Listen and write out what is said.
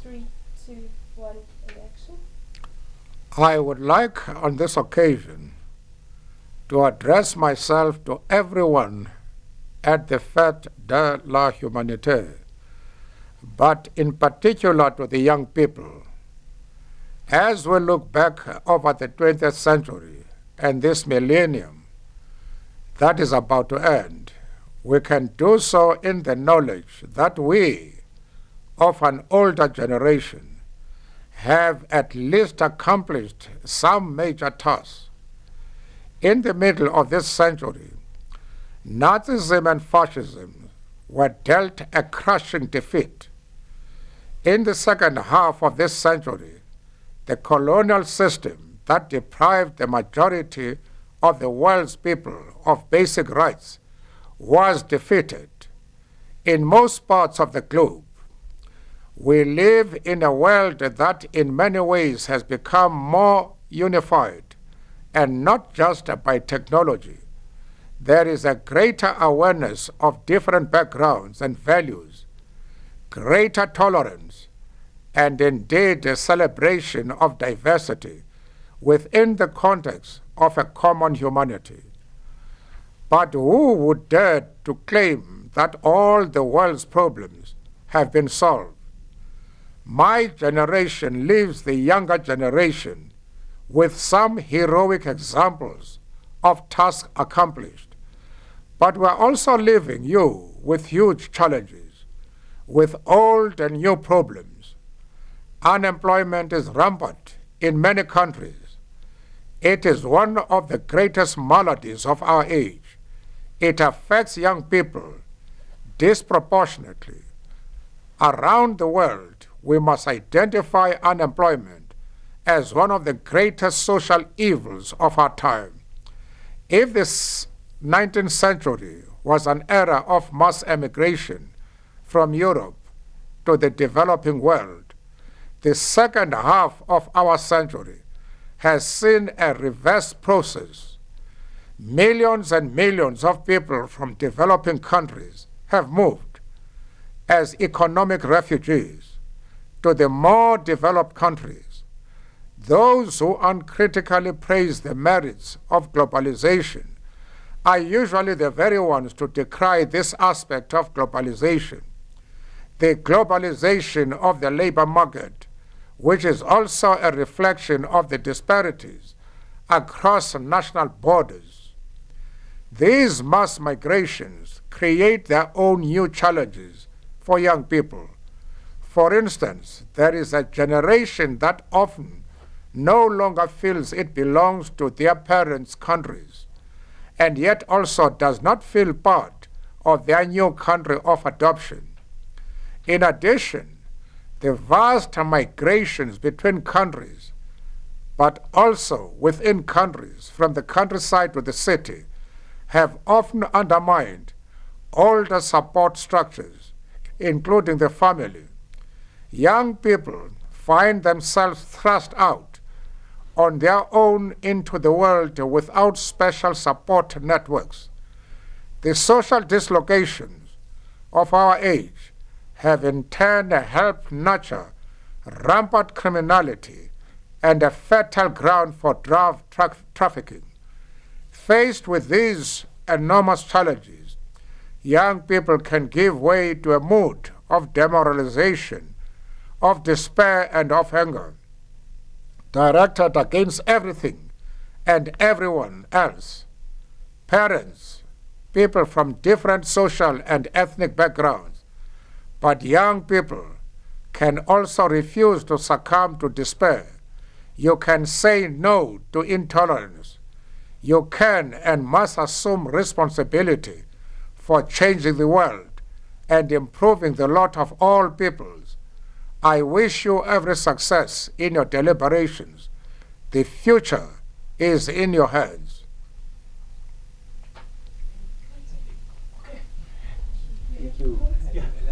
3, 2, 1, and action. I would like on this occasion to address myself to everyone at the Fête de la Humanité, but in particular to the young people. As we look back over the 20th century and this millennium that is about to end, we can do so in the knowledge that we, of an older generation, have at least accomplished some major tasks. In the middle of this century, Nazism and fascism were dealt a crushing defeat. In the second half of this century, the colonial system that deprived the majority of the world's people of basic rights was defeated. In most parts of the globe, we live in a world that in many ways has become more unified, and not just by technology. There is a greater awareness of different backgrounds and values, greater tolerance, and indeed a celebration of diversity within the context of a common humanity. But who would dare to claim that all the world's problems have been solved? My generation leaves the younger generation with some heroic examples of tasks accomplished. But we're also leaving you with huge challenges, with old and new problems. Unemployment is rampant in many countries. It is one of the greatest maladies of our age. It affects young people disproportionately. Around the world, we must identify unemployment as one of the greatest social evils of our time. If this 19th century was an era of mass emigration from Europe to the developing world, the second half of our century has seen a reverse process. Millions and millions of people from developing countries have moved as economic refugees to the more developed countries. Those who uncritically praise the merits of globalization are usually the very ones to decry this aspect of globalization. The globalization of the labor market, which is also a reflection of the disparities across national borders. These mass migrations create their own new challenges for young people. For instance, there is a generation that often no longer feels it belongs to their parents' countries, and yet also does not feel part of their new country of adoption. In addition, the vast migrations between countries, but also within countries from the countryside to the city, have often undermined older support structures, including the family. Young people find themselves thrust out on their own into the world without special support networks. The social dislocations of our age have in turn helped nurture rampant criminality and a fertile ground for drug trafficking. Faced with these enormous challenges, young people can give way to a mood of demoralization, of despair and of anger, directed against everything and everyone else. Parents, people from different social and ethnic backgrounds, but young people can also refuse to succumb to despair. You can say no to intolerance. You can and must assume responsibility for changing the world and improving the lot of all peoples. I wish you every success in your deliberations. The future is in your hands.